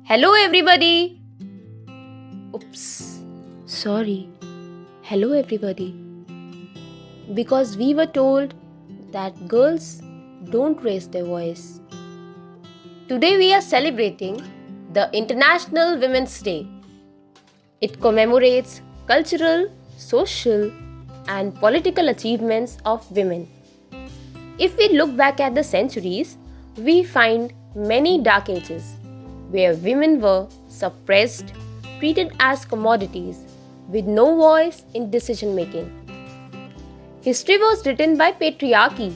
Hello, everybody. Oops, sorry. Hello, everybody. Because we were told that girls don't raise their voice. Today, we are celebrating the International Women's Day. It commemorates cultural, social, and political achievements of women. If we look back at the centuries, we find many dark ages where women were suppressed, treated as commodities, with no voice in decision making. History was written by patriarchy.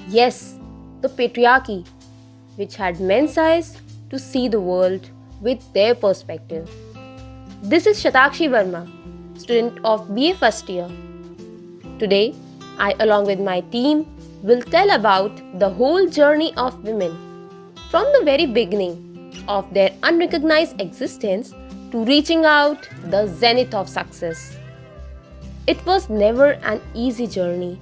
Yes, the patriarchy, which had men's eyes to see the world with their perspective. This is Shatakshi Verma, student of BA first year. Today, I, along with my team, will tell about the whole journey of women from the very beginning of their unrecognized existence to reaching out the zenith of success. It was never an easy journey.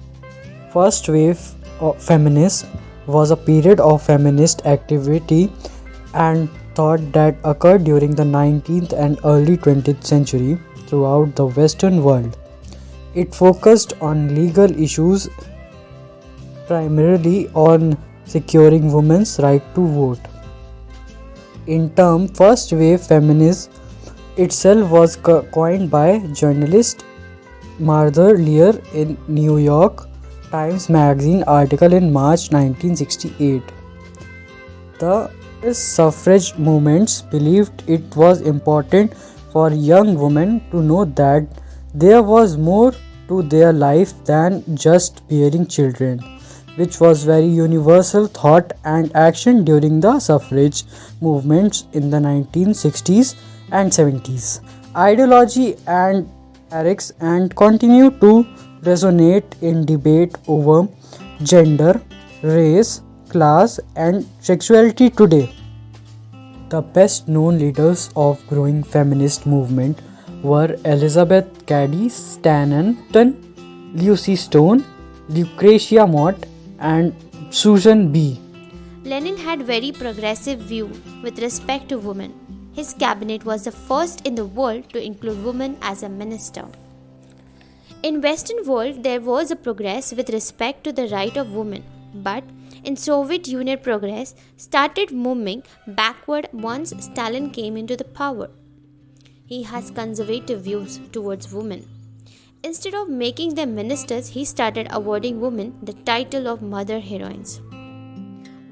First wave of feminism was a period of feminist activity and thought that occurred during the 19th and early 20th century throughout the Western world. It focused on legal issues, primarily on securing women's right to vote. In term, first wave feminism itself was coined by journalist Martha Lear in New York Times Magazine article in March 1968. The suffrage movements believed it was important for young women to know that there was more to their life than just bearing children, which was very universal thought and action during the suffrage movements in the 1960s and 70s. Ideology and lyrics and continue to resonate in debate over gender, race, class, and sexuality today. The best known leaders of growing feminist movement were Elizabeth Cady Stanton, Lucy Stone, Lucretia Mott, and Susan B. Lenin had very progressive view with respect to women. His cabinet was the first in the world to include women as a minister. In Western world, there was a progress with respect to the right of women, but in Soviet Union progress started moving backward once Stalin came into the power. He has conservative views towards women. Instead of making them ministers, he started awarding women the title of mother heroines.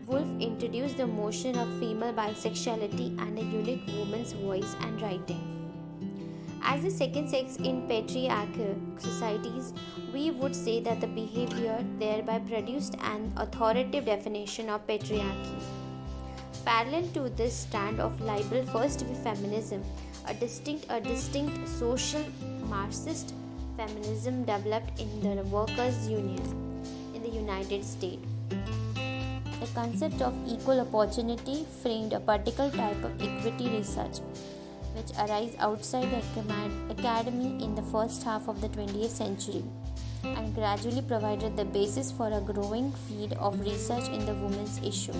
Woolf introduced the notion of female bisexuality and a unique woman's voice and writing. As the second sex in patriarchal societies, we would say that the behavior thereby produced an authoritative definition of patriarchy. Parallel to this stand of liberal first-wave feminism, a distinct social Marxist feminism developed in the workers' union in the United States. The concept of equal opportunity framed a particular type of equity research which arose outside the academy in the first half of the 20th century and gradually provided the basis for a growing field of research in the women's issue.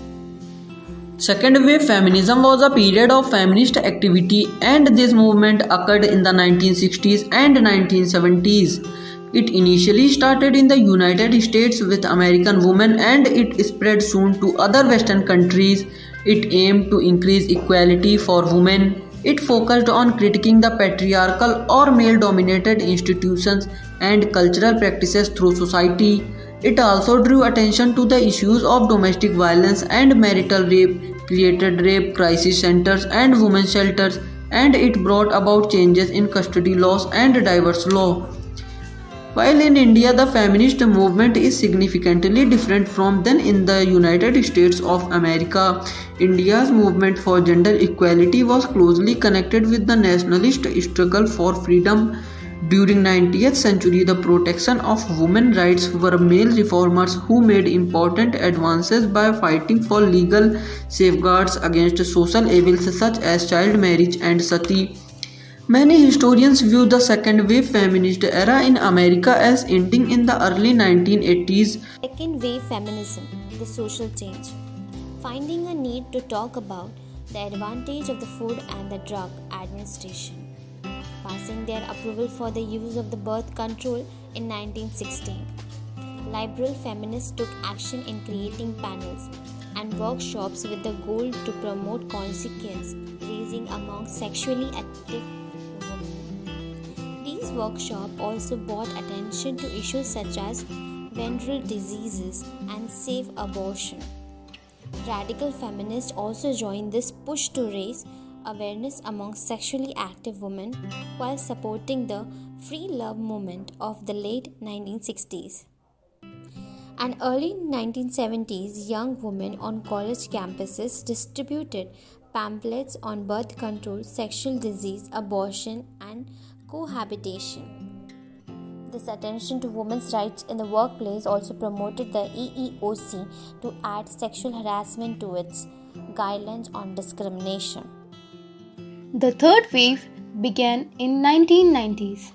Second wave feminism was a period of feminist activity, and this movement occurred in the 1960s and 1970s. It initially started in the United States with American women and it spread soon to other Western countries. It aimed to increase equality for women. It focused on critiquing the patriarchal or male-dominated institutions and cultural practices through society. It also drew attention to the issues of domestic violence and marital rape, created rape crisis centers and women's shelters, and it brought about changes in custody laws and divorce law. While in India, the feminist movement is significantly different from than in the United States of America. India's movement for gender equality was closely connected with the nationalist struggle for freedom. During 19th century, the protection of women's rights were male reformers who made important advances by fighting for legal safeguards against social evils such as child marriage and sati. Many historians view the second wave feminist era in America as ending in the early 1980s. Second wave feminism, the social change. Finding a need to talk about the advantage of the Food and the Drug Administration, passing their approval for the use of the birth control in 1916. Liberal feminists took action in creating panels and workshops with the goal to promote conscience raising among sexually active women. These workshops also brought attention to issues such as venereal diseases and safe abortion. Radical feminists also joined this push to raise awareness among sexually active women while supporting the free love movement of the late 1960s. And early 1970s, young women on college campuses distributed pamphlets on birth control, sexual disease, abortion, and cohabitation. This attention to women's rights in the workplace also promoted the EEOC to add sexual harassment to its guidelines on discrimination. The third wave began in 1990s.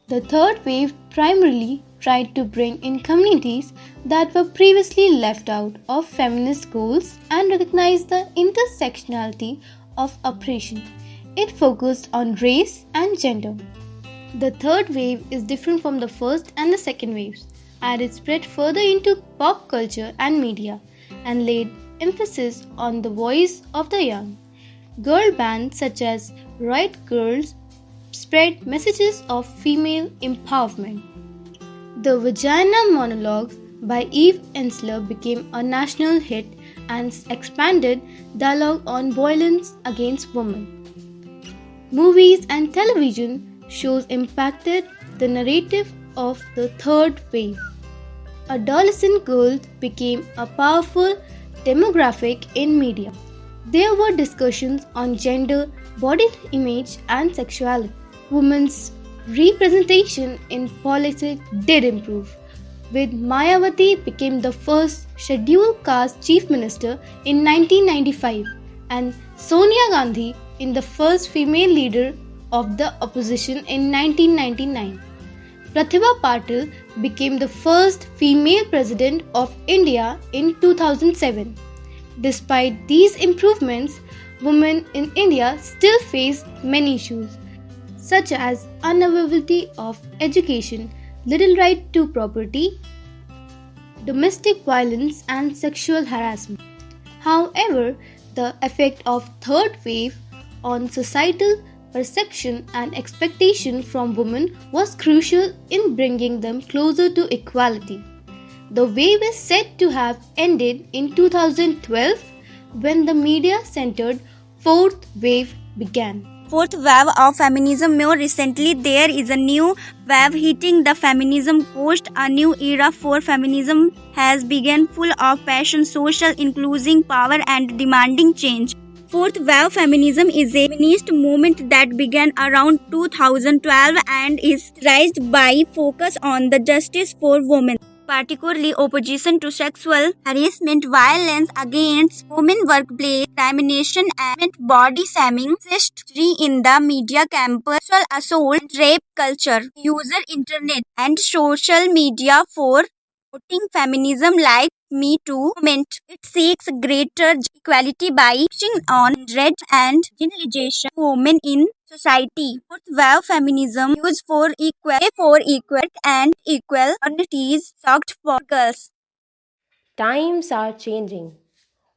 The third wave primarily tried to bring in communities that were previously left out of feminist goals and recognize the intersectionality of oppression. It focused on race and gender. The third wave is different from the first and the second waves, and it spread further into pop culture and media and laid emphasis on the voice of the young. Girl bands such as Riot Girls spread messages of female empowerment. The Vagina Monologues by Eve Ensler became a national hit and expanded dialogue on violence against women. Movies and television shows impacted the narrative of the third wave. Adolescent girls became a powerful demographic in media. There were discussions on gender, body image, and sexuality. Women's representation in politics did improve, with Mayawati became the first scheduled caste chief minister in 1995 and Sonia Gandhi in the first female leader of the opposition in 1999. Pratibha Patil became the first female president of India in 2007. Despite these improvements, women in India still face many issues, such as unavailability of education, little right to property, domestic violence, and sexual harassment. However, the effect of third wave on societal perception and expectation from women was crucial in bringing them closer to equality. The wave is said to have ended in 2012 when the media-centered fourth wave began. Fourth wave of feminism. More recently, there is a new wave hitting the feminism coast. A new era for feminism has begun, full of passion, social inclusion, power, and demanding change. Fourth wave feminism is a feminist movement that began around 2012 and is raised by focus on the justice for women, particularly opposition to sexual harassment, violence against women, workplace discrimination, and body shaming, history in the media, campus assault, and rape culture, user internet and social media for promoting feminism like Me Too movement. It seeks greater equality by focusing on rights and marginalization of women in society. Fourth wave feminism used for equal and equal opportunities sought for girls. Times are changing,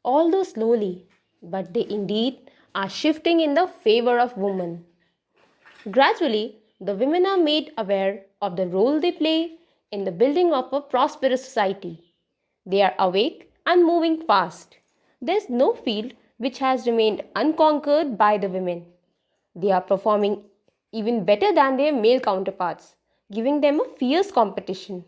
although slowly, but they indeed are shifting in the favor of women. Gradually, the women are made aware of the role they play in the building of a prosperous society. They are awake and moving fast. There is no field which has remained unconquered by the women. They are performing even better than their male counterparts, giving them a fierce competition.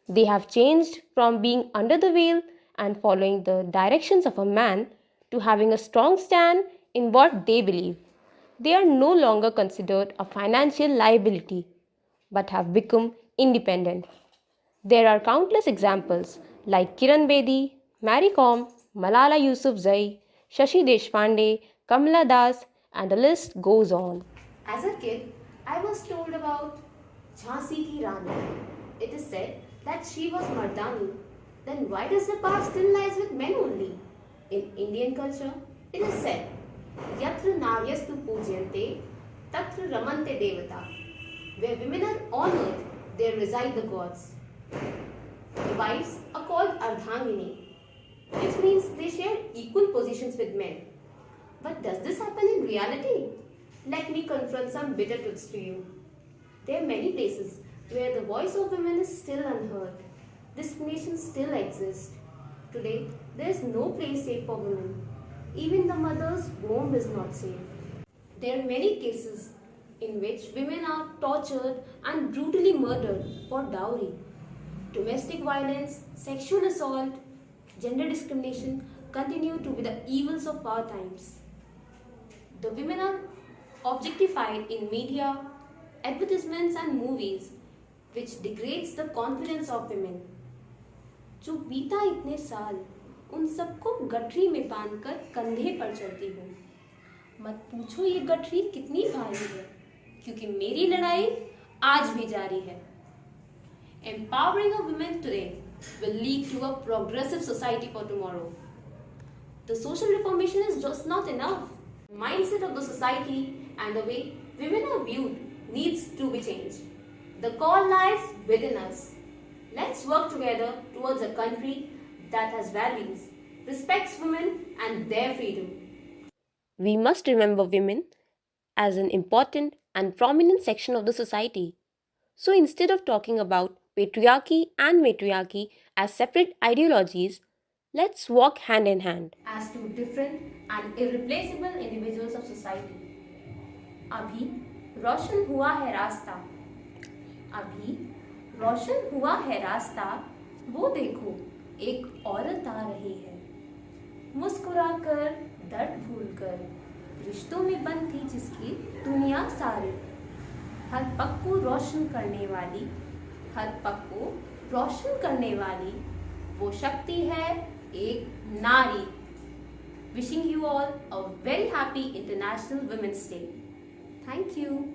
They have changed from being under the veil and following the directions of a man to having a strong stand in what they believe. They are no longer considered a financial liability but have become independent. There are countless examples like Kiran Bedi, Mary Kom, Malala Yousafzai, Shashi Deshpande, Kamala Das, and the list goes on. As a kid, I was told about Jhansi Ki Rani. It is said that she was Mardani. Then why does the power still lies with men only? In Indian culture, It is said, Yatra Naryastu Pujyante, Tatra Ramante Devata. Where women are honored, there reside the gods. The wives are called Ardhangini, which means they share equal positions with men. But does this happen in reality? Let me confront some bitter truths to you. There are many places where the voice of women is still unheard. Discrimination still exists. Today, there is no place safe for women. Even the mother's womb is not safe. There are many cases in which women are tortured and brutally murdered for dowry. Domestic violence, sexual assault, gender discrimination continue to be the evils of our times. The women are objectified in media, advertisements and movies, which degrades the confidence of women. जो बीता इतने साल उन सबको गठरी में बांधकर कंधे पर चलती हूँ। मत पूछो ये गठरी कितनी भारी है, क्योंकि मेरी लड़ाई आज भी जारी है। Empowering a woman today will lead to a progressive society for tomorrow. The social reformation is just not enough. The mindset of the society and the way women are viewed needs to be changed. The call lies within us. Let's work together towards a country that has values, respects women and their freedom. We must remember women as an important and prominent section of the society. So instead of talking about patriarchy and matriarchy as separate ideologies, let's walk hand in hand as two different and irreplaceable individuals of society. अभी रोशन हुआ है रास्ता, अभी रोशन हुआ है रास्ता, वो देखो एक औरत आ रही है, मुस्कुराकर दर्द भूलकर, रिश्तों में बंद थी जिसकी दुनिया सारी, हर पग को रोशन करने वाली, हर पग को रोशन करने वाली, वो शक्ति है एक नारी. Wishing you all a very happy International Women's Day. Thank you.